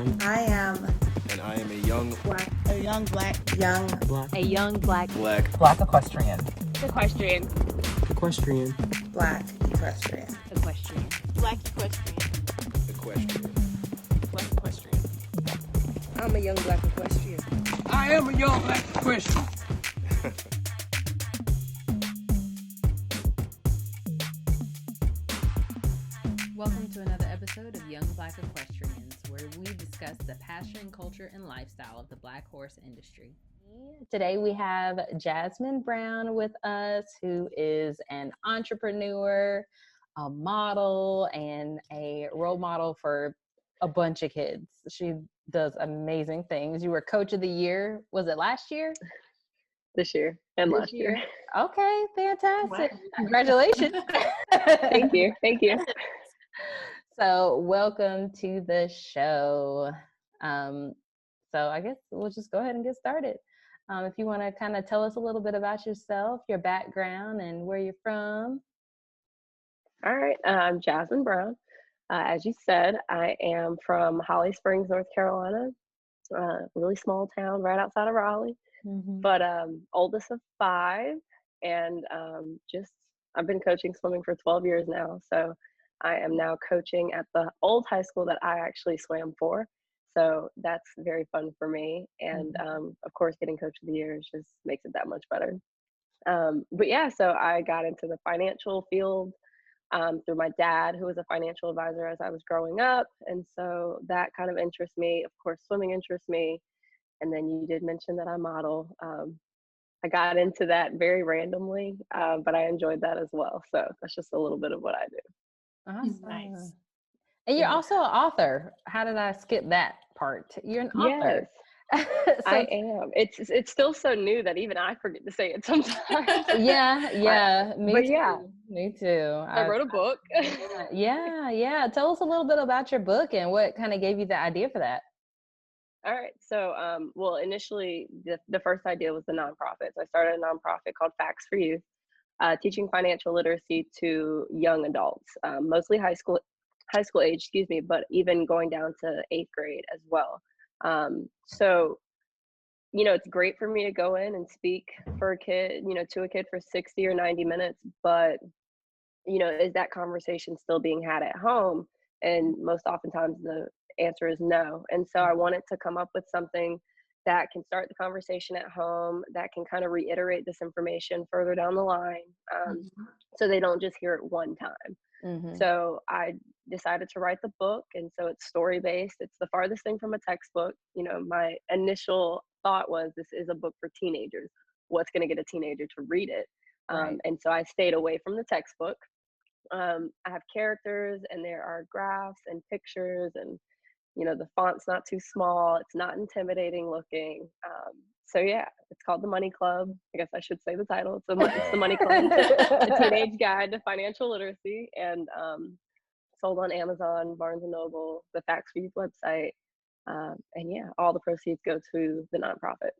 young. I am And I am a young black. A young black. Young Black. A young black Black equestrian. equestrian. Equestrian. black equestrian. Equestrian. Black equestrian. equestrian. Black equestrian. I'm a young black equestrian. I am a young black equestrian. Welcome to another episode of Young Black Equestrians, where we discuss the passion, culture, and lifestyle of the black horse industry. Today we have Jasmine Brown with us, who is an entrepreneur, a model, and a role model for a bunch of kids. She does amazing things. You were Coach of the Year. Was it last year? This year and last year. Okay, fantastic. Congratulations. Thank you. Thank you. So welcome to the show. So I guess we'll just go ahead and get started. If you want to kind of tell us a little bit about yourself, your background, and where you're from. All right. I'm Jasmine Brown. As you said, I am from Holly Springs, North Carolina, really small town right outside of Raleigh, but oldest of 5. And I've been coaching swimming for 12 years now. So I am now coaching at the old high school that I actually swam for. So that's very fun for me. And of course, getting Coach of the Year just makes it that much better. But yeah, so I got into the financial field through my dad, who was a financial advisor as I was growing up. And so that kind of interests me. Of course, swimming interests me. And then you did mention that I model. I got into that very randomly, but I enjoyed that as well. So that's just a little bit of what I do. Awesome. Nice. And you're also an author. How did I skip that part? You're an author. Yes, I am. It's still so new that even I forget to say it sometimes. Yeah. Me too. I wrote a book. Yeah. Tell us a little bit about your book and what kind of gave you the idea for that. All right. So, well, initially, the first idea was the nonprofit. So I started a nonprofit called Facts for Youth, teaching financial literacy to young adults, mostly high school age, but even going down to 8th grade as well. So, it's great for me to go in and speak for a kid, to a kid for 60 or 90 minutes, but, is that conversation still being had at home? And most oftentimes the answer is no. And so I wanted to come up with something that can start the conversation at home, that can kind of reiterate this information further down the line, so they don't just hear it one time. So I decided to write the book, and so it's story-based. It's the farthest thing from a textbook. My initial thought was, this is a book for teenagers. What's going to get a teenager to read it? Right. And so I stayed away from the textbook. I have characters, and there are graphs and pictures, and the font's not too small. It's not intimidating looking. So yeah, it's called The Money Club. I guess I should say the title. It's the Money Club, a teenage guide to financial literacy, and sold on Amazon, Barnes and Noble, the Facts for Youth website, and yeah, all the proceeds go to the nonprofit.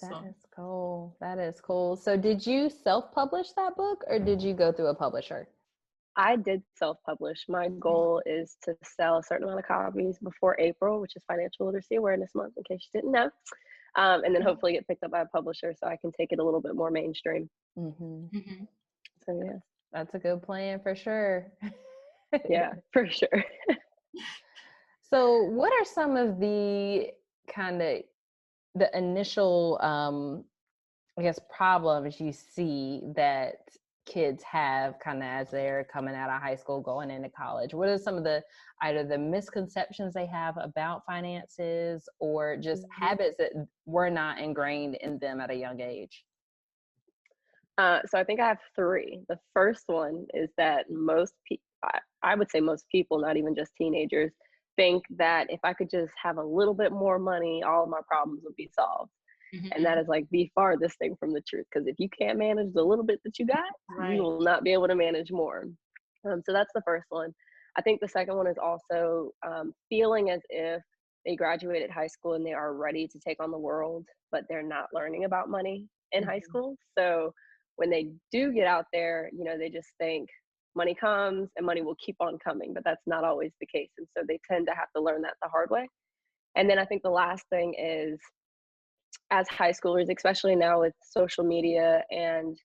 That is cool. So did you self-publish that book, or did you go through a publisher? I did self-publish. My goal is to sell a certain amount of copies before April, which is Financial Literacy Awareness Month, in case you didn't know. And then hopefully get picked up by a publisher so I can take it a little bit more mainstream. So yeah. That's a good plan for sure. Yeah, for sure. So what are some of the initial, problems you see that kids have kind of as they're coming out of high school, going into college? What are some of either the misconceptions they have about finances, or just habits that were not ingrained in them at a young age? So I think I have 3. The first one is that I would say most people, not even just teenagers, think that if I could just have a little bit more money, all of my problems would be solved. And that is like the farthest thing from the truth, because if you can't manage the little bit that you got, you will not be able to manage more. So that's the first one. I think the second one is also feeling as if they graduated high school and they are ready to take on the world, but they're not learning about money in high school. So when they do get out there, they just think, money comes and money will keep on coming, but that's not always the case. And so they tend to have to learn that the hard way. And then I think the last thing is, as high schoolers, especially now with social media and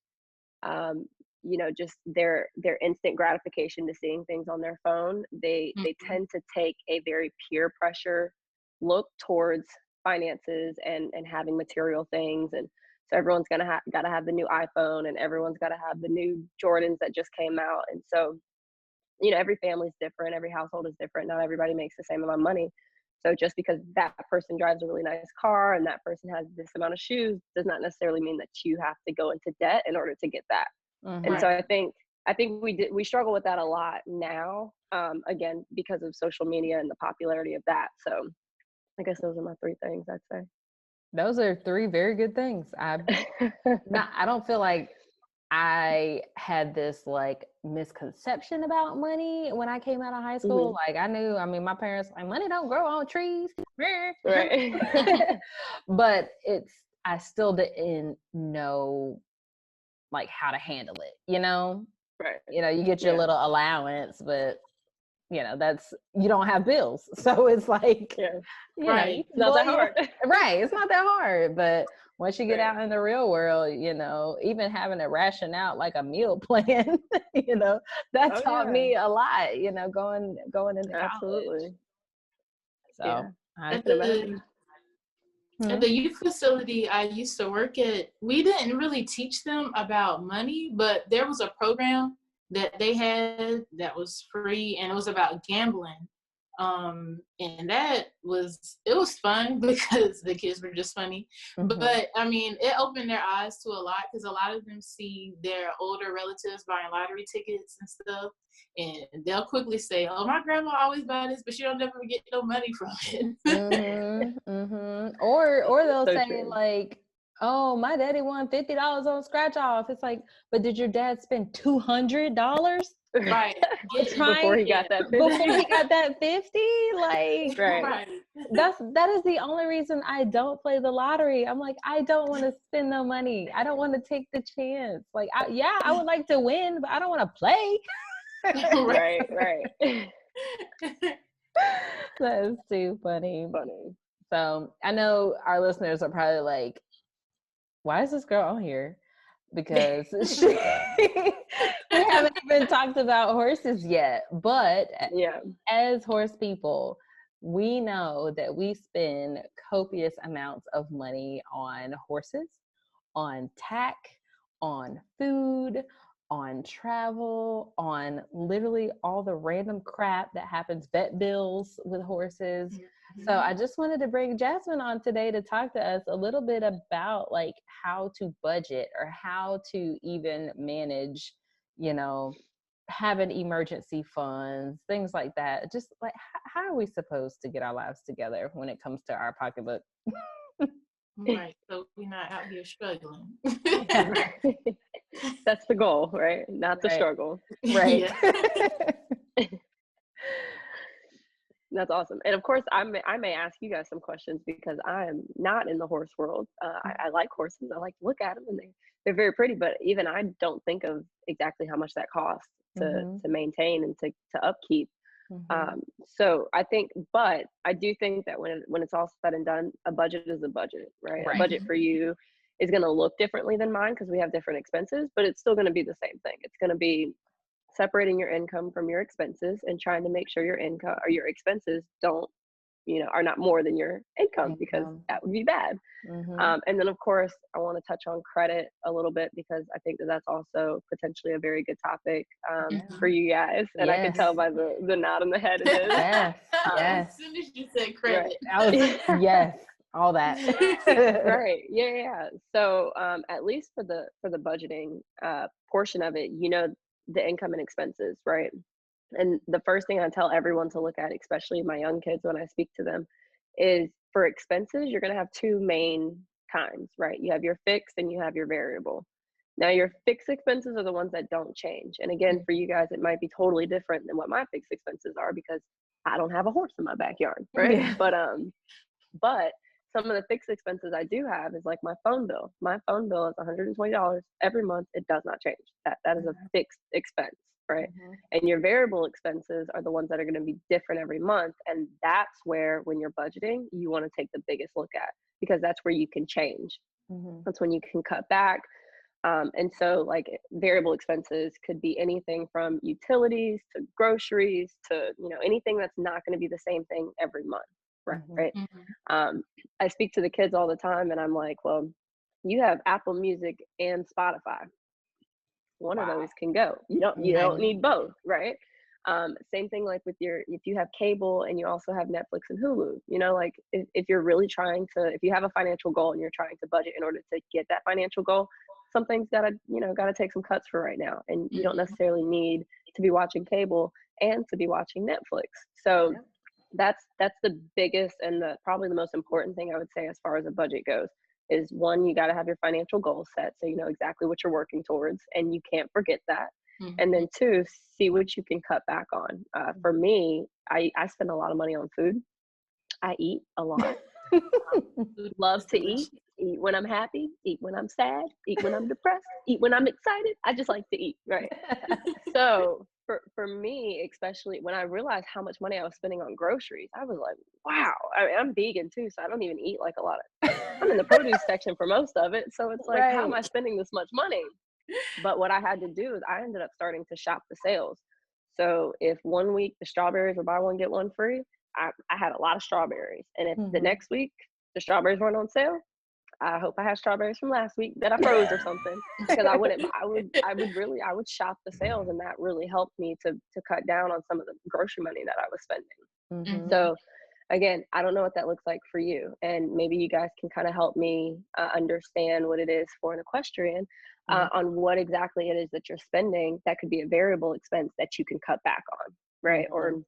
just their instant gratification to seeing things on their phone, they tend to take a very peer pressure look towards finances and having material things. And so everyone's gotta have the new iPhone, and everyone's gotta have the new Jordans that just came out. And so, every family's different, every household is different. Not everybody makes the same amount of money. So just because that person drives a really nice car and that person has this amount of shoes does not necessarily mean that you have to go into debt in order to get that. And so I think we struggle with that a lot now, again, because of social media and the popularity of that. So I guess those are my 3 things I'd say. Those are 3 very good things. I don't feel like I had this like misconception about money when I came out of high school. Like my parents like, money don't grow on trees. Right. But I still didn't know like how to handle it, Right. You get your little allowance, but you don't have bills. So it's like, Right. It's not that hard. Right. It's not that hard. But once you get out in the real world, even having to ration out like a meal plan, that taught me a lot, going into college. Absolutely. So at the youth facility I used to work at, we didn't really teach them about money, but there was a program that they had that was free, and it was about gambling. And it was fun because the kids were just funny. But it opened their eyes to a lot, because a lot of them see their older relatives buying lottery tickets and stuff, and they'll quickly say, oh, my grandma always buy this, but she don't never get no money from it. Or they'll So say true. like, oh, my daddy won $50 on scratch off. It's like, but did your dad spend $200? Right. Before he got that 50. Before he got that 50? Like, Right. that is the only reason I don't play the lottery. I'm like, I don't want to spend no money. I don't want to take the chance. Like, I would like to win, but I don't want to play. Right. That is too funny. So I know our listeners are probably like, why is this girl on here? Because we haven't even talked about horses yet. But as horse people, we know that we spend copious amounts of money on horses, on tack, on food, on travel, on literally all the random crap that happens, vet bills with horses. So I just wanted to bring Jasmine on today to talk to us a little bit about like how to budget, or how to even manage, having emergency funds, things like that. Just like, how are we supposed to get our lives together when it comes to our pocketbook? Right. So we're not out here struggling. That's the goal, right? Not the struggle. Right. That's awesome. And of course, I may ask you guys some questions, because I am not in the horse world. I like horses. I like to look at them, and they're very pretty. But even I don't think of exactly how much that costs to maintain and to upkeep. So I think, but I do think that when it's all said and done, a budget is a budget, right? A budget for you is going to look differently than mine, because we have different expenses, but it's still going to be the same thing. It's going to be separating your income from your expenses and trying to make sure your income or your expenses are not more than your income, because that would be bad. And then of course, I want to touch on credit a little bit, because I think that's also potentially a very good topic for you guys. And I can tell by the nod on the head it is. Yes. As soon as you said credit. Yes. All that. Right. Yeah. So at least for the budgeting portion of it, the income and expenses, right? And the first thing I tell everyone to look at, especially my young kids when I speak to them, is for expenses, you're going to have 2 main kinds, right? You have your fixed and you have your variable. Now, your fixed expenses are the ones that don't change. And again, for you guys, it might be totally different than what my fixed expenses are, because I don't have a horse in my backyard, right? Yeah. But some of the fixed expenses I do have is like my phone bill. My phone bill is $120 every month. It does not change. That is a fixed expense, right? And your variable expenses are the ones that are going to be different every month. And that's where, when you're budgeting, you want to take the biggest look at, because that's where you can change. That's when you can cut back. And so like variable expenses could be anything from utilities to groceries to, you know, anything that's not going to be the same thing every month. Right. I speak to the kids all the time and I'm like, well, you have Apple Music and Spotify. One of those can go. You don't need both, right? Same thing like with if you have cable and you also have Netflix and Hulu, you know, like if you're really trying to, if you have a financial goal and you're trying to budget in order to get that financial goal, something's gotta take some cuts for right now. And you don't necessarily need to be watching cable and to be watching Netflix. So that's the biggest and probably the most important thing I would say as far as a budget goes. Is one, you got to have your financial goals set so you know exactly what you're working towards and you can't forget that. And then two, see what you can cut back on. For me, I spend a lot of money on food. I eat a lot. Love to eat when I'm happy, eat when I'm sad, eat when I'm depressed, eat when I'm excited. I just like to eat, right? So for me, especially when I realized how much money I was spending on groceries, I was like, wow. I mean, I'm vegan too, so I don't even eat like a lot of, I'm in the produce section for most of it. So it's like, how am I spending this much money? But what I had to do is I ended up starting to shop the sales. So if 1 week the strawberries were buy one, get one free, I had a lot of strawberries. And if the next week the strawberries weren't on sale, I hope I had strawberries from last week that I froze or something, because I would shop the sales, and that really helped me to cut down on some of the grocery money that I was spending. So again, I don't know what that looks like for you, and maybe you guys can kind of help me understand what it is for an equestrian on what exactly it is that you're spending that could be a variable expense that you can cut back on, right? Or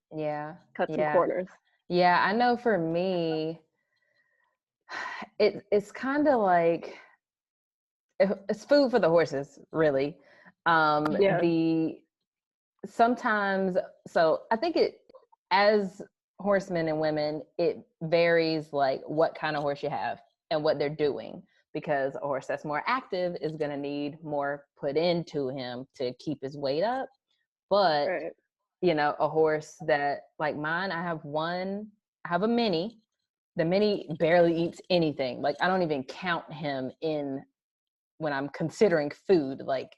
cut some corners. Yeah, I know for me, it's kind of like it's food for the horses, really. Sometimes, so I think as horsemen and women, it varies like what kind of horse you have and what they're doing, because a horse that's more active is going to need more put into him to keep his weight up. But you know, a horse that like mine, I have a mini. The mini barely eats anything. Like I don't even count him in when I'm considering food. Like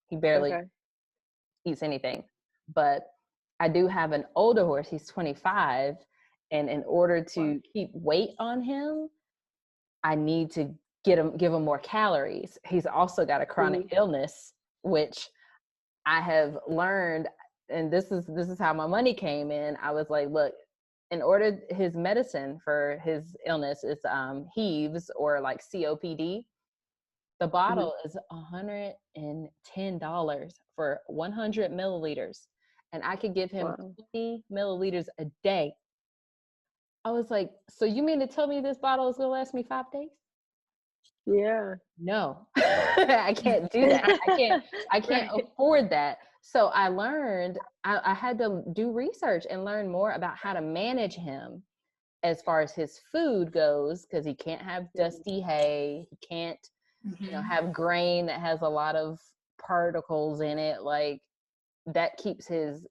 he barely eats anything. But I do have an older horse. He's 25. And in order to keep weight on him, I need to give him more calories. He's also got a chronic illness, which I have learned. And this is how my money came in. I was like, look, in order, his medicine for his illness is heaves, or like COPD. The bottle is $110 for 100 milliliters. And I could give him 50 milliliters a day. I was like, so you mean to tell me this bottle is going to last me 5 days? Yeah. No, I can't do that. I can't afford that. So I learned, I had to do research and learn more about how to manage him as far as his food goes, because he can't have dusty hay. He can't, have grain that has a lot of particles in it. Like that keeps his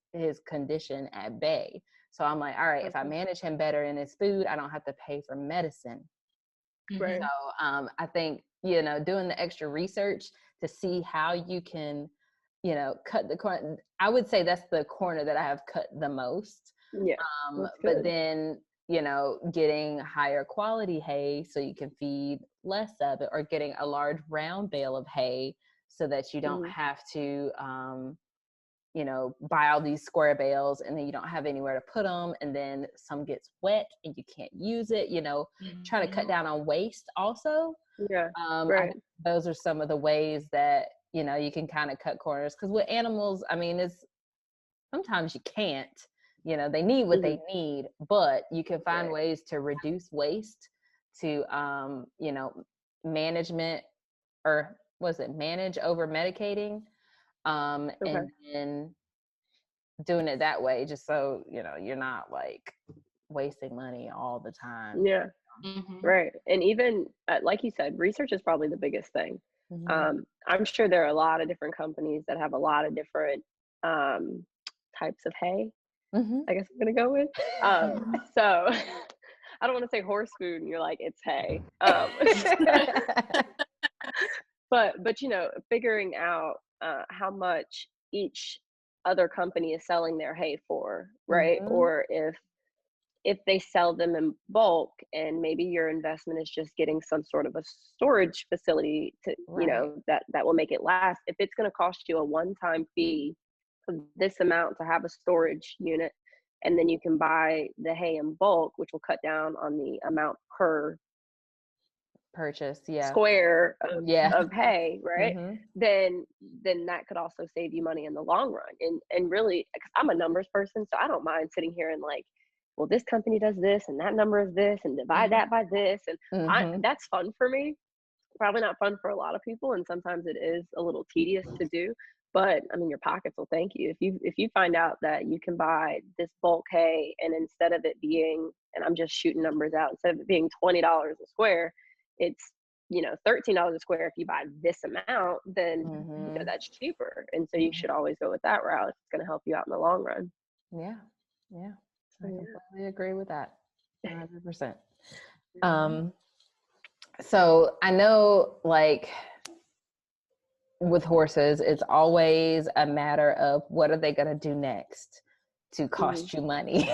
condition at bay. So I'm like, all right, if I manage him better in his food, I don't have to pay for medicine. Right. So I think, doing the extra research to see how you can, cut the corner. I would say that's the corner that I have cut the most. Yeah. But then, getting higher quality hay so you can feed less of it, or getting a large round bale of hay so that you don't have to, buy all these square bales and then you don't have anywhere to put them, and then some gets wet and you can't use it, try to cut down on waste also. Yeah. Those are some of the ways that, you can kind of cut corners, because with animals, I mean, it's sometimes you can't, they need what they need, but you can find ways to reduce waste, to, management, or manage over medicating. And then doing it that way, just so you're not like wasting money all the time. Right. And even like you said, research is probably the biggest thing. I'm sure there are a lot of different companies that have a lot of different types of hay. Mm-hmm. I guess I'm gonna go with. So I don't want to say horse food, and you're like, it's hay. But you know, figuring out how much each other company is selling their hay for, right? Mhm. Or if they sell them in bulk, and maybe your investment is just getting some sort of a storage facility to, you know, that will make it last. If it's going to cost you a one-time fee of this amount to have a storage unit, and then you can buy the hay in bulk, which will cut down on the amount per Purchase, yeah. square Yeah. of hay, right? Mm-hmm. Then that could also save you money in the long run. And really, 'cause I'm a numbers person, so I don't mind sitting here and like, well, this company does this and that number is this and divide that by this, and Mm-hmm. that's fun for me. Probably not fun for a lot of people, and sometimes it is a little tedious to do. But I mean, your pockets will thank you if you find out that you can buy this bulk hay, and instead of it being, and I'm just shooting numbers out, instead of it being $20 a square, it's, you know, $13 a square if you buy this amount, then you know, that's cheaper. And so you should always go with that route if it's going to help you out in the long run. Yeah. I completely agree with that. 100%. So I know, like, with horses, it's always a matter of what are they going to do next to cost you money.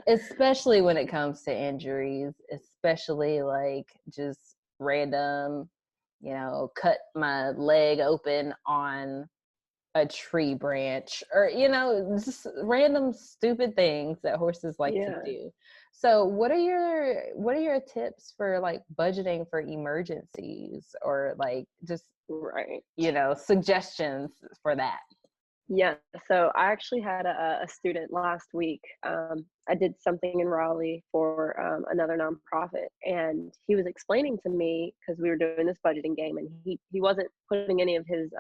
Especially when it comes to injuries, especially like just random, you know, cut my leg open on a tree branch, or, you know, just random stupid things that horses like to do. So what are your tips for like budgeting for emergencies, or like just, you know, suggestions for that? Yeah, so I actually had a student last week. I did something in Raleigh for another nonprofit, and he was explaining to me, because we were doing this budgeting game, and he wasn't putting any of his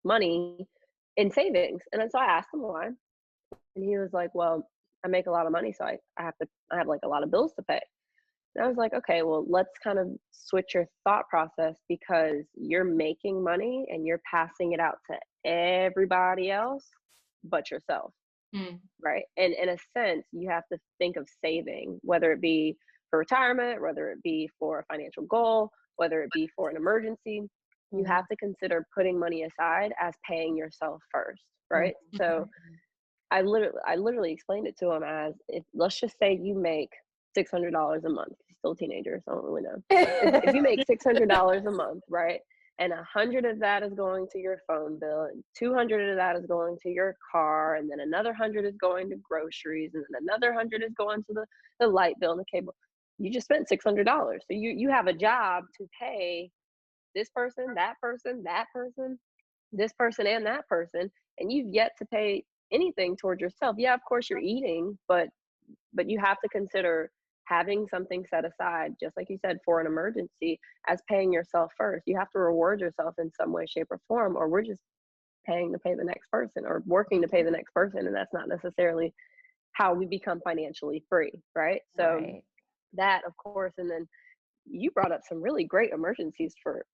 money in savings. And then so I asked him why, and he was like, well, I make a lot of money, so I have like a lot of bills to pay. And I was like, okay, well, let's kind of switch your thought process, because you're making money and you're passing it out to everybody else but yourself, right? And in a sense, you have to think of saving, whether it be for retirement, whether it be for a financial goal, whether it be for an emergency. You have to consider putting money aside as paying yourself first, right? So I literally explained it to him as, if let's just say you make $600 a month. He's still a teenager, so I don't really know. If you make $600 a month, right, and 100 of that is going to your phone bill, and 200 of that is going to your car, and then another 100 is going to groceries, and then another 100 is going to the light bill and the cable. You just spent $600. So you have a job to pay this person, that person, that person, this person, and that person, and you've yet to pay anything towards yourself. Yeah, of course you're eating, but you have to consider having something set aside, just like you said, for an emergency, as paying yourself first. You have to reward yourself in some way, shape, or form, or we're just paying to pay the next person, or working to pay the next person, and that's not necessarily how we become financially free, right? So that, of course. And then you brought up some really great emergencies for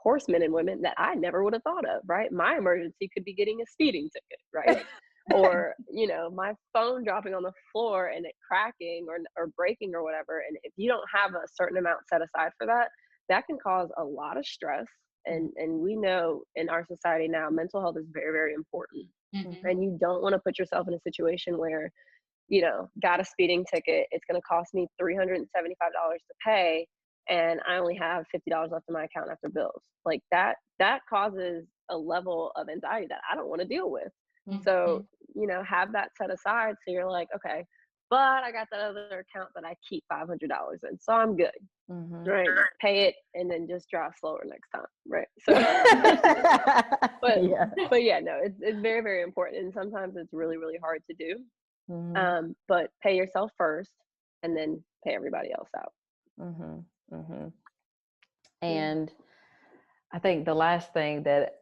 horsemen and women that I never would have thought of, right? My emergency could be getting a speeding ticket, right? Or, you know, my phone dropping on the floor and it cracking or breaking or whatever. And if you don't have a certain amount set aside for that, that can cause a lot of stress. And we know in our society now, mental health is very, very important. And you don't want to put yourself in a situation where, you know, got a speeding ticket, it's going to cost me $375 to pay, and I only have $50 left in my account after bills. Like that causes a level of anxiety that I don't want to deal with. So, you know, have that set aside, so you're like, okay, but I got that other account that I keep $500 in, so I'm good. Right? Pay it and then just drive slower next time, right? So, but yeah, no, it's very, very important, and sometimes it's really, really hard to do. But pay yourself first, and then pay everybody else out. And I think the last thing that,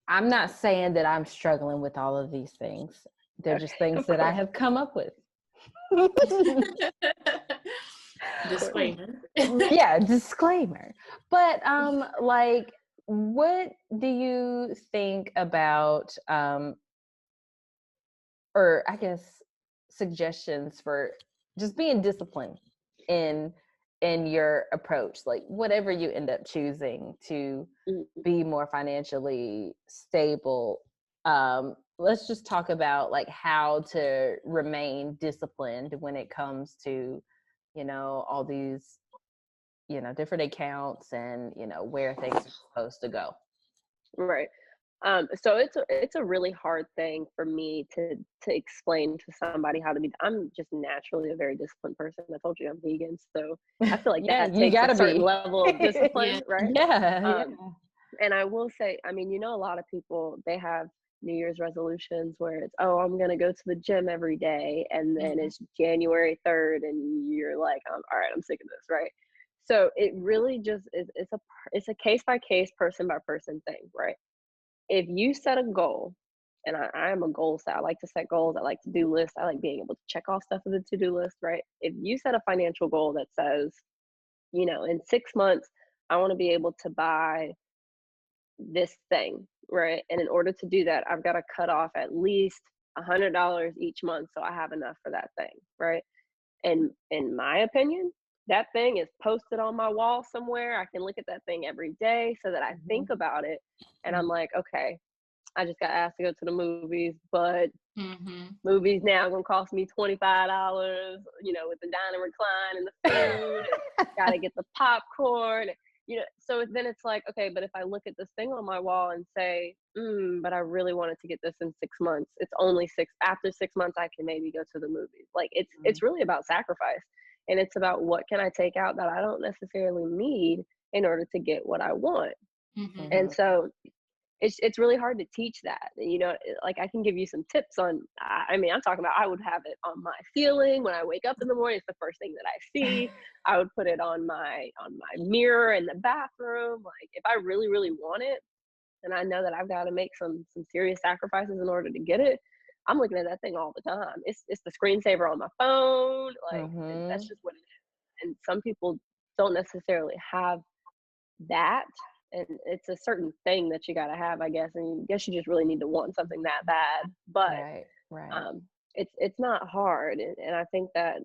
I'm not saying that I'm struggling with all of these things. They're just things that I have come up with. Disclaimer. Yeah, disclaimer. But like, What do you think about, or I guess suggestions for just being disciplined in your approach, like whatever you end up choosing to be more financially stable? Let's just talk about like how to remain disciplined when it comes to, all these, different accounts and, where things are supposed to go. Right. So it's a really hard thing for me to explain to somebody how to be. I'm just naturally a very disciplined person. I told you I'm vegan, so I feel like Yeah, that you takes gotta a certain be. level of discipline, Yeah. right? Yeah. And I will say, I mean, a lot of people, they have New Year's resolutions where it's, oh, I'm gonna go to the gym every day, and then it's January 3rd, and you're like, all right, I'm sick of this, right? So it really just is. It's a case by case, person by person thing, right? If you set a goal, and I am a goal set, I like to set goals, I like to do lists, I like being able to check off stuff with the to-do list, right? If you set a financial goal that says, in 6 months, I want to be able to buy this thing, right? And in order to do that, I've got to cut off at least $100 each month so I have enough for that thing, right? And in my opinion, that thing is posted on my wall somewhere. I can look at that thing every day so that I think about it. And I'm like, okay, I just got asked to go to the movies, but movies now gonna cost me $25, with the dining recline and the food. And gotta get the popcorn. So then it's like, okay, but if I look at this thing on my wall and say, but I really wanted to get this in 6 months, it's only after 6 months, I can maybe go to the movies. Like it's really about sacrifice, and it's about what can I take out that I don't necessarily need in order to get what I want. And so it's really hard to teach that. Like I can give you some tips on, I mean, I'm talking about, I would have it on my ceiling when I wake up in the morning. It's the first thing that I see. I would put it on my mirror in the bathroom. Like if I really, really want it, and I know that I've got to make some serious sacrifices in order to get it, I'm looking at that thing all the time. It's the screensaver on my phone. Like that's just what it is. And some people don't necessarily have that. And it's a certain thing that you got to have, I guess. And I guess you just really need to want something that bad. But Right. It's not hard. And I think that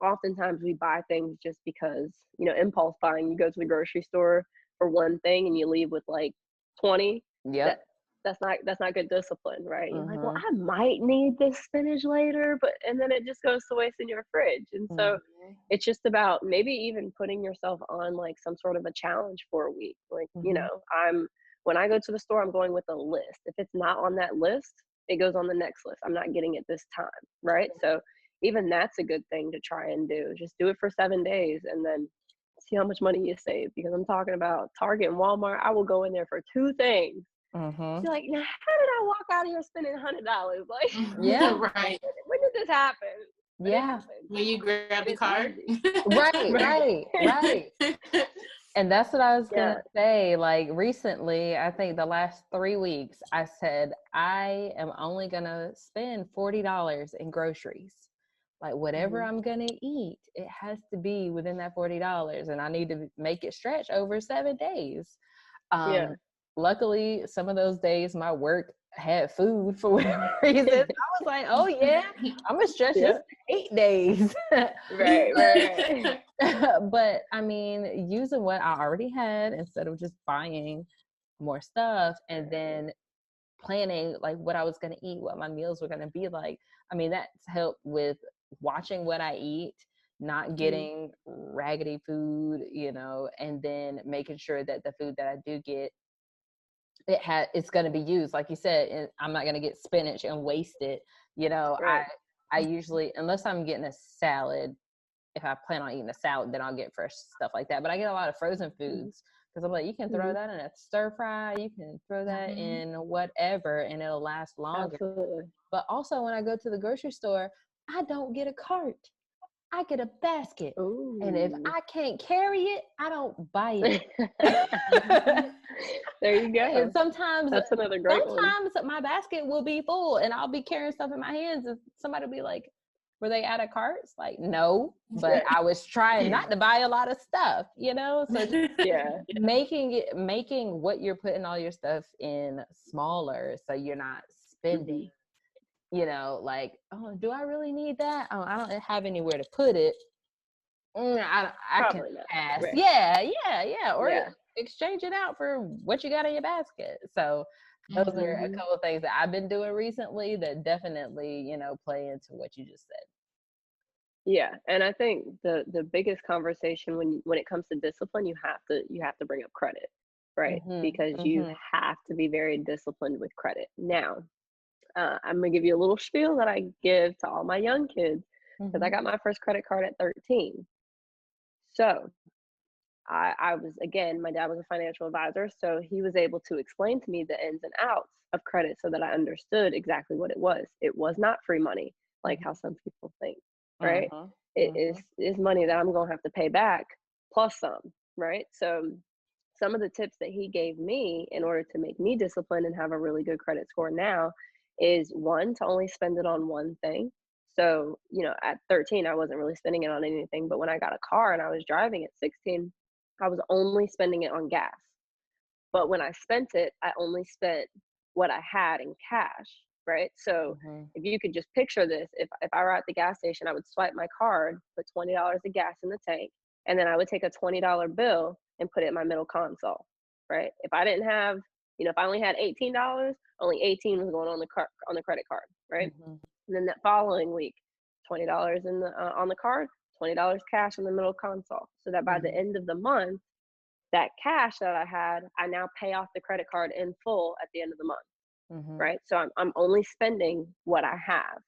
oftentimes we buy things just because, impulse buying. You go to the grocery store for one thing and you leave with like 20. Yep. That's not good discipline, right? You're like, well, I might need this spinach later, and then it just goes to waste in your fridge. And so it's just about maybe even putting yourself on like some sort of a challenge for a week. Like, when I go to the store, I'm going with a list. If it's not on that list, it goes on the next list. I'm not getting it this time, right? So even that's a good thing to try and do. Just do it for 7 days and then see how much money you save. Because I'm talking about Target and Walmart. I will go in there for 2 things. You're like, now how did I walk out of here spending $100? Like, yeah, right. When did this happen? When you grab the card. right. And that's what I was gonna say. Like recently, I think the last 3 weeks, I said I am only gonna spend $40 in groceries. Like whatever I'm gonna eat, it has to be within that $40, and I need to make it stretch over 7 days. Luckily, some of those days my work had food for whatever reason. I was like, oh yeah, I'm gonna stretch this 8 days. Right. But I mean, using what I already had instead of just buying more stuff, and then planning like what I was gonna eat, what my meals were gonna be like. I mean, that's helped with watching what I eat, not getting raggedy food, and then making sure that the food that I do get, it's going to be used, like you said, and I'm not going to get spinach and waste it. I usually, unless I'm getting a salad, if I plan on eating a salad, then I'll get fresh stuff like that. But I get a lot of frozen foods because I'm like, you can throw that in a stir fry, you can throw that in whatever, and it'll last longer. Absolutely. But also when I go to the grocery store, I don't get a cart. I get a basket. Ooh. And if I can't carry it, I don't buy it. There you go. And sometimes that's another great one. Sometimes my basket will be full and I'll be carrying stuff in my hands and somebody will be like, were they out of carts? Like, no, but I was trying not to buy a lot of stuff, you know? So Yeah. making what you're putting all your stuff in smaller, so you're not spending, you know, like, oh, do I really need that? Oh, I don't have anywhere to put it. I can Probably not. pass. Right. Yeah. Or Yeah. exchange it out for what you got in your basket. So those are a couple of things that I've been doing recently that definitely, you know, play into what you just said. Yeah, and I think the biggest conversation when it comes to discipline, you have to bring up credit, right? Because you have to be very disciplined with credit. Now, I'm gonna give you a little spiel that I give to all my young kids because I got my first credit card at 13. So I was, again, my dad was a financial advisor, so he was able to explain to me the ins and outs of credit so that I understood exactly what it was. It was not free money, like how some people think, right? It is money that I'm gonna have to pay back plus some, right? So some of the tips that he gave me in order to make me disciplined and have a really good credit score now is, one, to only spend it on one thing. So, you know, at 13, I wasn't really spending it on anything, but when I got a car and I was driving at 16, I was only spending it on gas. But when I spent it, I only spent what I had in cash, right? So if you could just picture this, if I were at the gas station, I would swipe my card, put $20 of gas in the tank, and then I would take a $20 bill and put it in my middle console, right? If I didn't have, you know, if I only had $18, only 18 was going on the credit card, right? And then that following week, $20 in the on the card, $20 cash in the middle console, so that by the end of the month, that cash that I had, I now pay off the credit card in full at the end of the month, right? So I'm only spending what I have.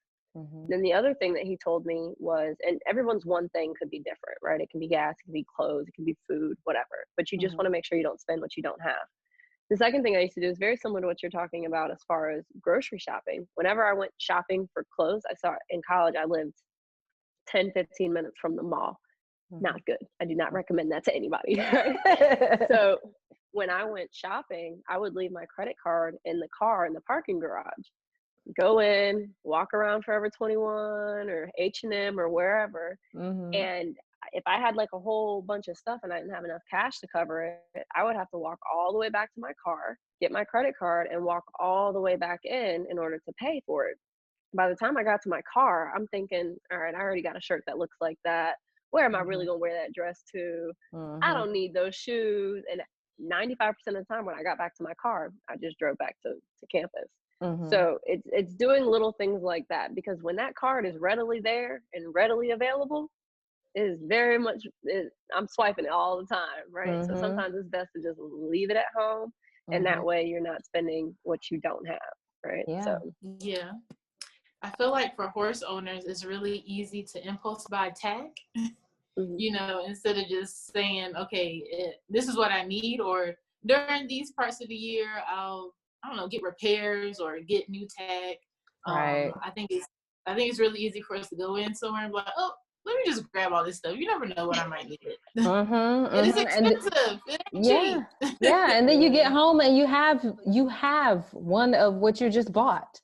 Then the other thing that he told me was, and everyone's one thing could be different, right? It can be gas, it can be clothes, it can be food, whatever. But you just want to make sure you don't spend what you don't have. The second thing I used to do is very similar to what you're talking about as far as grocery shopping. Whenever I went shopping for clothes, I saw in college, I lived 10, 15 minutes from the mall. Not good. I do not recommend that to anybody. Right? So when I went shopping, I would leave my credit card in the car in the parking garage. Go in, walk around Forever 21 or H&M or wherever. And if I had like a whole bunch of stuff and I didn't have enough cash to cover it, I would have to walk all the way back to my car, get my credit card, and walk all the way back in order to pay for it. By the time I got to my car, I'm thinking, all right, I already got a shirt that looks like that. Where am I really going to wear that dress to? I don't need those shoes. And 95% of the time when I got back to my car, I just drove back to campus. So it's doing little things like that, because when that card is readily there and readily available, it is very much, I'm swiping it all the time, right? So sometimes it's best to just leave it at home, and that way you're not spending what you don't have, right? So yeah. I feel like for horse owners, it's really easy to impulse buy tag, you know, instead of just saying, okay, this is what I need, or during these parts of the year, I don't know, get repairs or get new tag. I think it's really easy for us to go in somewhere and be like, oh, let me just grab all this stuff. You never know when I might need it. It is expensive. It ain't cheap. And then you get home and you have one of what you just bought.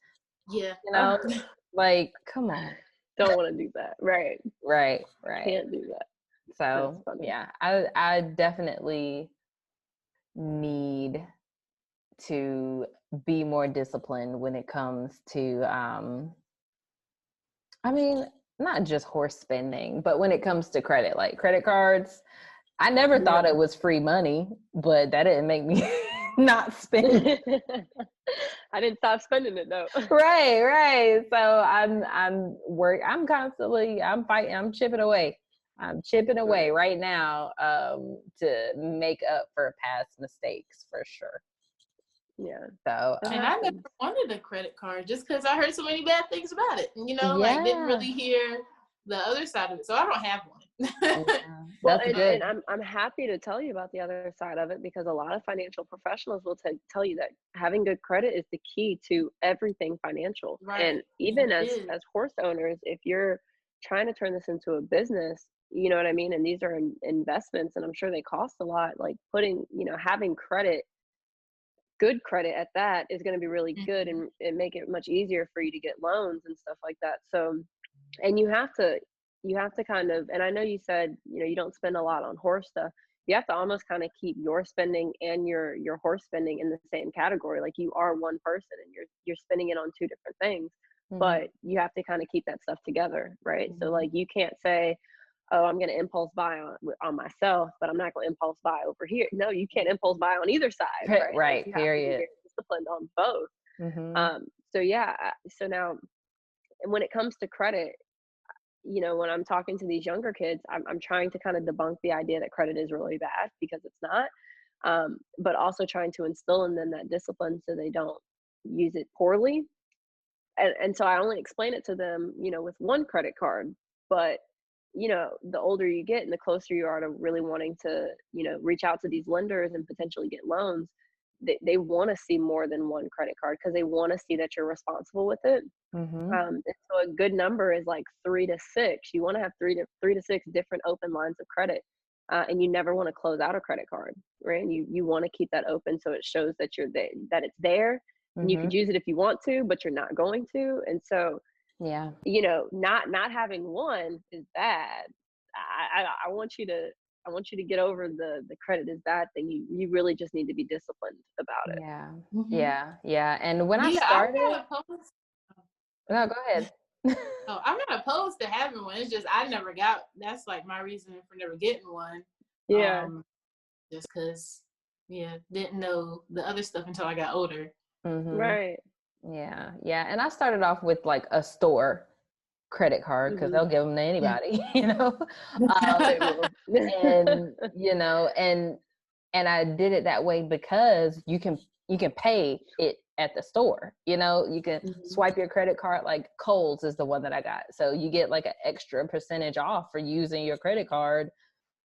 Yeah. You know, like, come on. Don't want to do that. Right. Can't do that. So yeah, I definitely need to be more disciplined when it comes to I mean, not just horse spending, but when it comes to credit, like credit cards. I never thought it was free money, but that didn't make me not spend. I didn't stop spending it though. Right. So I'm fighting, I'm chipping away. I'm chipping away right now to make up for past mistakes for sure. Yeah. So and I never wanted a credit card just because I heard so many bad things about it. You know, like didn't really hear the other side of it. So I don't have one. Well, and I'm happy to tell you about the other side of it, because a lot of financial professionals will tell you that having good credit is the key to everything financial. Right. And even as horse owners, if you're trying to turn this into a business, you know what I mean? And these are investments, and I'm sure they cost a lot. Like having credit, good credit at that, is going to be really good and make it much easier for you to get loans and stuff like that. So And you have to kind of, and I know you said, you don't spend a lot on horse stuff. You have to almost kind of keep your spending and your horse spending in the same category. Like, you are one person and you're spending it on two different things, but you have to kind of keep that stuff together, right? So like, you can't say, oh, I'm going to impulse buy on myself, but I'm not going to impulse buy over here. No, you can't impulse buy on either side, right? Right. Like, Period. you have to be very disciplined on both. So yeah. So now, when it comes to credit, when I'm talking to these younger kids, I'm trying to kind of debunk the idea that credit is really bad, because it's not. But also trying to instill in them that discipline so they don't use it poorly. And so I only explain it to them, with one credit card. But the older you get and the closer you are to really wanting to, reach out to these lenders and potentially get loans, they want to see more than one credit card, because they want to see that you're responsible with it. And so a good number is like 3 to 6. You want to have 3 to 6 different open lines of credit, and you never want to close out a credit card, right? And you want to keep that open so it shows that you're there, that it's there, and you could use it if you want to, but you're not going to. And so, yeah, not having one is bad. I want you to get over the credit is bad thing. You really just need to be disciplined about it. Yeah. And when I started, no, go ahead. Oh, I'm not opposed to having one. It's just that's like my reason for never getting one. Yeah. Just because, didn't know the other stuff until I got older. Right. Yeah. And I started off with like a store credit card, because they'll give them to anybody, and I did it that way because you can pay it at the store, you can swipe your credit card. Like Kohl's is the one that I got, so you get like an extra percentage off for using your credit card.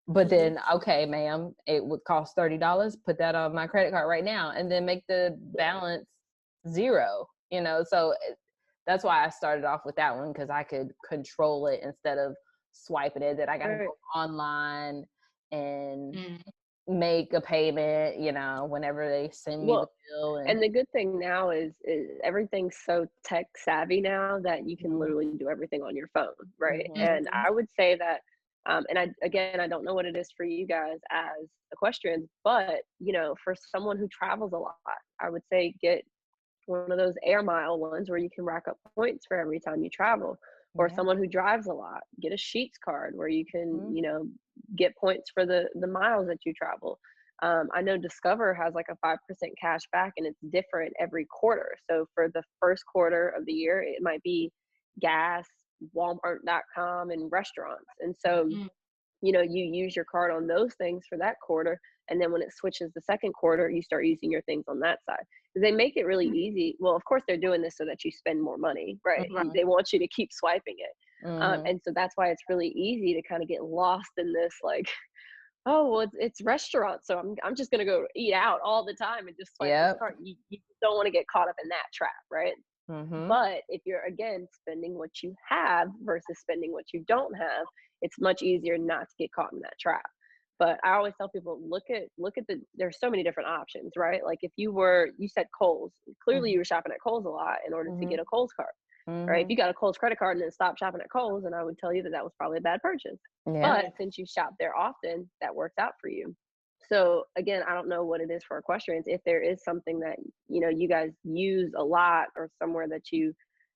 But then, okay, ma'am, it would cost $30. Put that on my credit card right now, and then make the balance 0. So that's why I started off with that one, because I could control it instead of swiping it. That I got to go online and make a payment, whenever they send me the bill. And the good thing now is everything's so tech savvy now that you can literally do everything on your phone, right? And I would say that, and I don't know what it is for you guys as equestrians, but for someone who travels a lot, I would say get one of those air mile ones where you can rack up points for every time you travel. Or someone who drives a lot, get a Sheets card where you can, get points for the miles that you travel. I know Discover has like a 5% cash back, and it's different every quarter. So for the first quarter of the year, it might be gas, Walmart.com, and restaurants. And so, you use your card on those things for that quarter. And then when it switches the second quarter, you start using your things on that side. Because they make it really easy. Well, of course, they're doing this so that you spend more money, right? They want you to keep swiping it. And so that's why it's really easy to kind of get lost in this, like, oh, well, it's restaurants, so I'm just going to go eat out all the time and just swipe this card. You don't want to get caught up in that trap, right? But if you're, again, spending what you have versus spending what you don't have, it's much easier not to get caught in that trap. But I always tell people, look at there's so many different options, right? Like if you said Kohl's, clearly you were shopping at Kohl's a lot in order to get a Kohl's card, right? If you got a Kohl's credit card and then stopped shopping at Kohl's, then I would tell you that was probably a bad purchase. But since you shop there often, that works out for you. So again, I don't know what it is for equestrians. If there is something that, you guys use a lot, or somewhere that you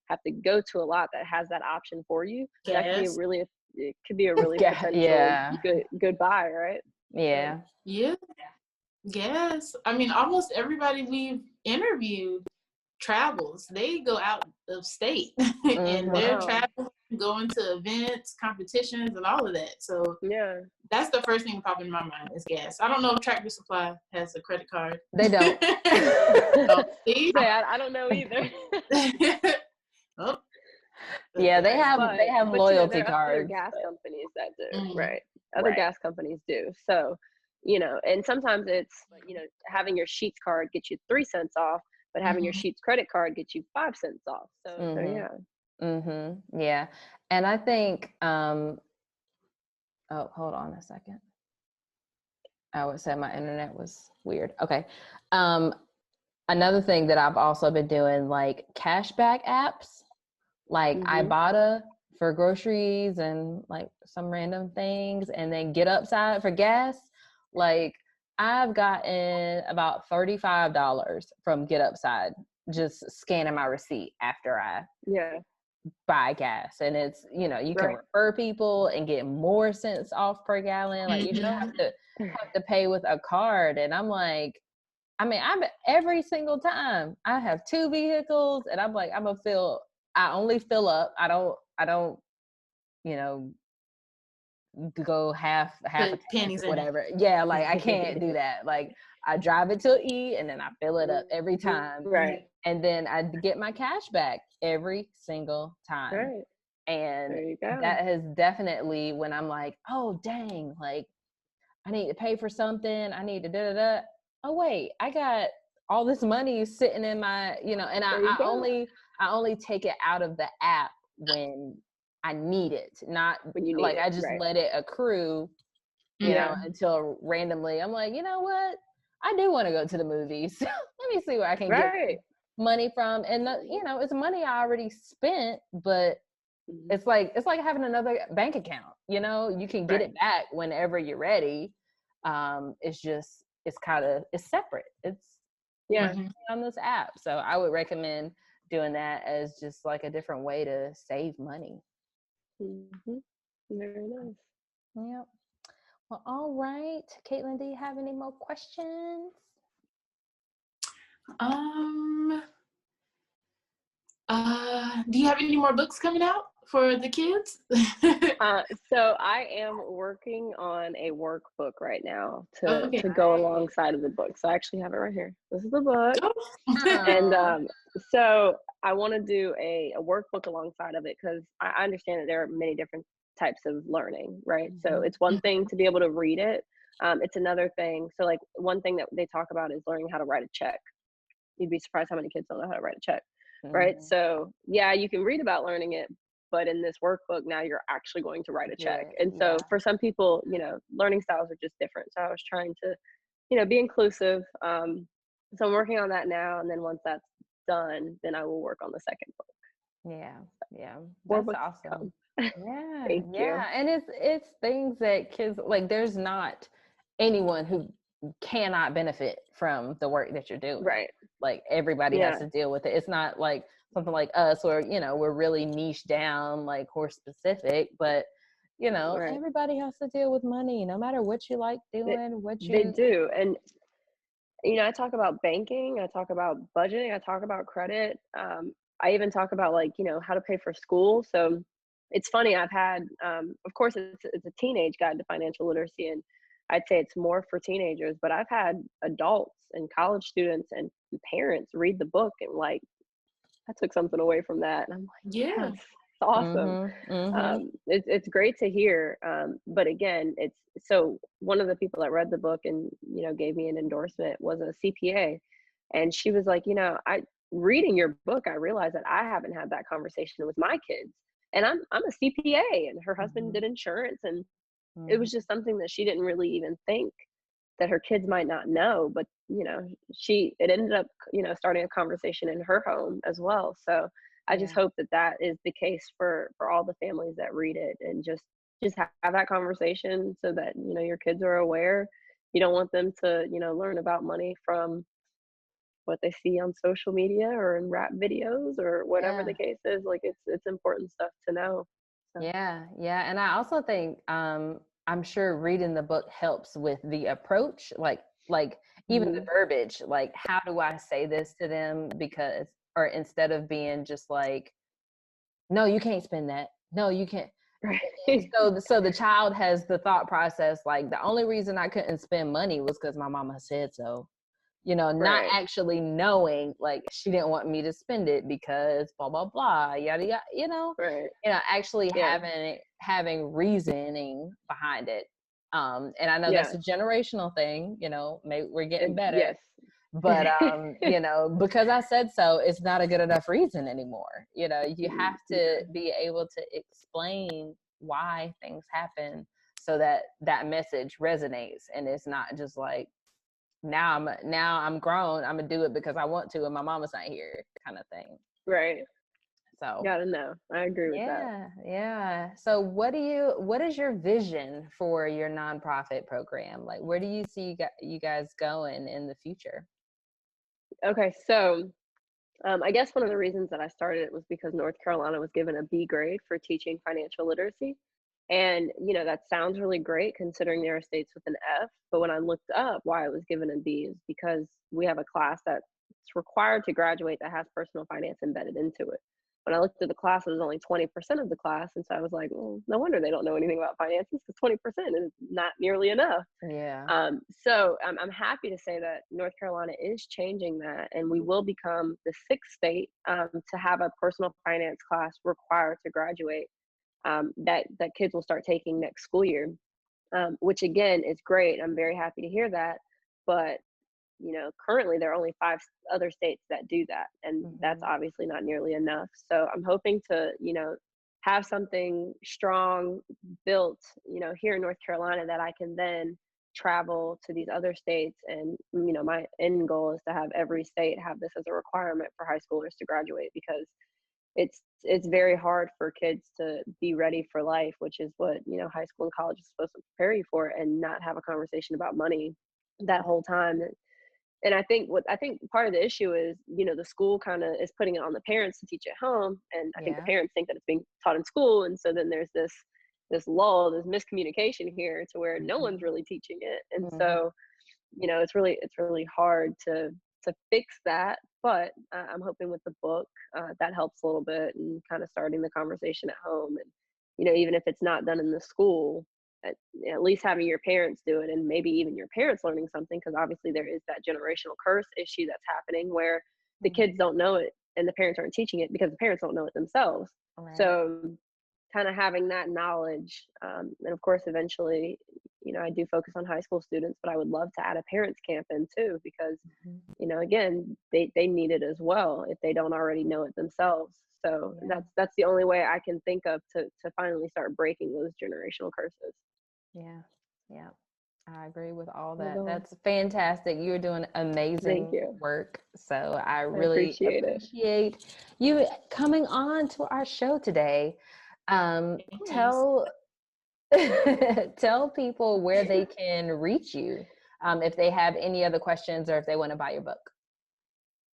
have to go to a lot that has that option for you, that can be it could be a really potential good buy, right? Yes. I mean, almost everybody we've interviewed travels. They go out of state and they're traveling, going to events, competitions, and all of that. So that's the first thing that popped in my mind is gas. I don't know if Tractor Supply has a credit card. They don't. I don't know either. They have loyalty cards. Other gas companies that do, right? Other gas companies do. So, and sometimes it's, having your Sheets card gets you 3 cents off, but having your Sheets credit card gets you 5 cents off. So, yeah. And I think, hold on a second. I would say my internet was weird. Okay. Another thing that I've also been doing, like cashback apps. Like Ibotta for groceries and like some random things, and then Get Upside for gas. Like I've gotten about $35 from Get Upside just scanning my receipt after I buy gas. And it's, you know, you can refer people and get more cents off per gallon. Like you don't have to pay with a card. And I'm like, I mean, every single time I have 2 vehicles, and I'm like, I only fill up. I don't, you know, go half a pennies or whatever. Yeah, like I can't do that. Like I drive it till E and then I fill it up every time. Right. And then I get my cash back every single time. Right. And There you go. that has definitely, when I'm like, oh dang, like I need to pay for something, I need to da-da-da. Oh wait, I got all this money sitting in my, you know, and I only take it out of the app when I need it, not when you need like it. I just let it accrue, you know, until randomly I'm like, you know what, I do want to go to the movies. Let me see where I can get money from. And you know, it's money I already spent, but it's like having another bank account, you know, you can get it back whenever you're ready. It's separate. It's on this app. So I would recommend doing that as just like a different way to save money. Very nice. Yep. Well, all right. Caitlin, do you have any more questions? Do you have any more books coming out for the kids? So I am working on a workbook right now to go alongside of the book. So I actually have it right here. This is the book. And so I want to do a workbook alongside of it, because I understand that there are many different types of learning, right? So it's one thing to be able to read it. It's another thing. So like one thing that they talk about is learning how to write a check. You'd be surprised how many kids don't know how to write a check, right? So yeah, you can read about learning it, but in this workbook now you're actually going to write a check. And so for some people, you know, learning styles are just different. So I was trying to, you know, be inclusive. So I'm working on that now, and then once that's done, then I will work on the second book. Yeah, More that's books awesome. Yeah, Thank you. And it's things that kids, like there's not anyone who cannot benefit from the work that you're doing. Right. Like everybody has to deal with it. It's not like something like us where, you know, we're really niche down, like horse specific, but you know, everybody has to deal with money, no matter what you like doing, they do. And you know, I talk about banking, I talk about budgeting, I talk about credit. I even talk about like, you know, how to pay for school. So it's funny, I've had, of course it's a teenage guide to financial literacy, and I'd say it's more for teenagers, but I've had adults and college students and parents read the book and like, I took something away from that. And I'm like, yes, it's awesome. It's great to hear. But again, it's so one of the people that read the book and, you know, gave me an endorsement was a CPA. And she was like, you know, reading your book, I realized that I haven't had that conversation with my kids. And I'm a CPA, and her husband did insurance, and it was just something that she didn't really even think that her kids might not know. But you know, it ended up, you know, starting a conversation in her home as well. So I just hope that is the case for all the families that read it, and just have that conversation so that, you know, your kids are aware. You don't want them to, you know, learn about money from what they see on social media or in rap videos or whatever the case is. Like it's important stuff to know. So. Yeah. And I also think I'm sure reading the book helps with the approach, like even the verbiage, like how do I say this to them, because or instead of being just like, no, you can't spend that, no, you can't. Right. So the child has the thought process like, the only reason I couldn't spend money was because my mama said so. You know, not actually knowing, like, she didn't want me to spend it because blah, blah, blah, yada, yada, you know, you know, actually having reasoning behind it. And I know that's a generational thing, you know, maybe we're getting better, but, you know, because I said so, it's not a good enough reason anymore. You know, you have to be able to explain why things happen so that that message resonates, and it's not just like, now I'm grown, I'm gonna do it because I want to, and my mama's not here, kind of thing. Right. So Gotta know. I agree with that. yeah. So what is your vision for your nonprofit program? Like, where do you see you guys going in the future? Okay, so I guess one of the reasons that I started it was because North Carolina was given a B grade for teaching financial literacy. And, that sounds really great considering there are states with an F. But when I looked up why it was given a B is because we have a class that's required to graduate that has personal finance embedded into it. When I looked at the class, it was only 20% of the class. And so I was like, well, no wonder they don't know anything about finances because 20% is not nearly enough. Yeah. So I'm happy to say that North Carolina is changing that, and we will become the 6th state to have a personal finance class required to graduate that kids will start taking next school year, which again is great. I'm very happy to hear that. But currently there are only 5 other states that do that, and that's obviously not nearly enough. So I'm hoping to have something strong built here in North Carolina that I can then travel to these other states. And my end goal is to have every state have this as a requirement for high schoolers to graduate, because it's very hard for kids to be ready for life, which is what high school and college is supposed to prepare you for, and not have a conversation about money that whole time. And I think part of the issue is, the school kind of is putting it on the parents to teach at home. And I think the parents think that it's being taught in school. And so then there's this lull, this miscommunication here to where no one's really teaching it. And so, it's really hard to fix that. But I'm hoping with the book that helps a little bit, and kind of starting the conversation at home. And, even if it's not done in the school, at least having your parents do it, and maybe even your parents learning something, because obviously there is that generational curse issue that's happening where the kids don't know it and the parents aren't teaching it because the parents don't know it themselves. Right. So kind of having that knowledge, and of course eventually I do focus on high school students, but I would love to add a parents camp in too, because again they need it as well if they don't already know it themselves. So that's the only way I can think of to finally start breaking those generational curses. Yeah, I agree with all that. That's fantastic. You're doing amazing work. So I really appreciate you coming on to our show today. Tell people where they can reach you if they have any other questions or if they want to buy your book.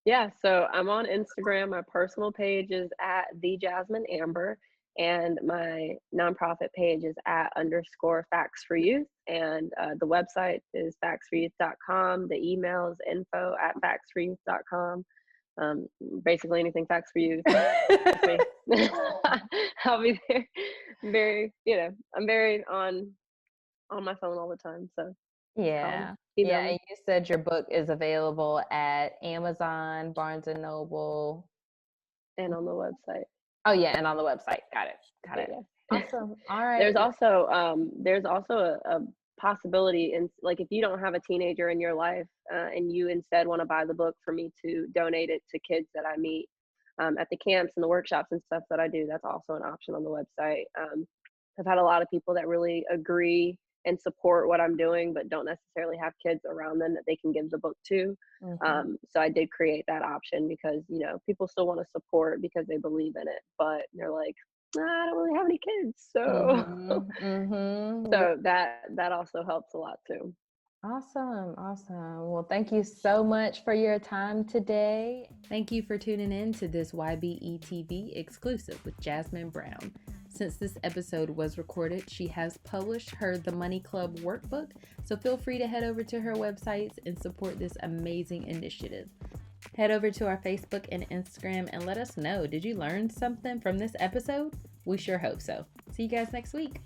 Yeah, so I'm on Instagram. My personal page is at the Jasmine Amber, and my nonprofit page is at _Facts for Youth. And the website is factsforyouth.com. The email is info@factsforyouth.com. Basically anything Facts for Youth. I'll be there. I'm very on my phone all the time. So yeah. And you said your book is available at Amazon, Barnes and Noble, and on the website. Oh yeah, and on the website. Got it. Yeah. Awesome. All right. There's also a possibility, in like, if you don't have a teenager in your life and you instead want to buy the book for me to donate it to kids that I meet at the camps and the workshops and stuff that I do, that's also an option on the website. I've had a lot of people that really agree and support what I'm doing, but don't necessarily have kids around them that they can give the book to. So I did create that option because, people still want to support because they believe in it, but they're like, I don't really have any kids. So, so that also helps a lot too. Awesome. Well, thank you so much for your time today. Thank you for tuning in to this YBEtv exclusive with Jasmine Brown. Since this episode was recorded, she has published her The Money Club workbook, so feel free to head over to her websites and support this amazing initiative. Head over to our Facebook and Instagram and let us know, did you learn something from this episode? We sure hope so. See you guys next week.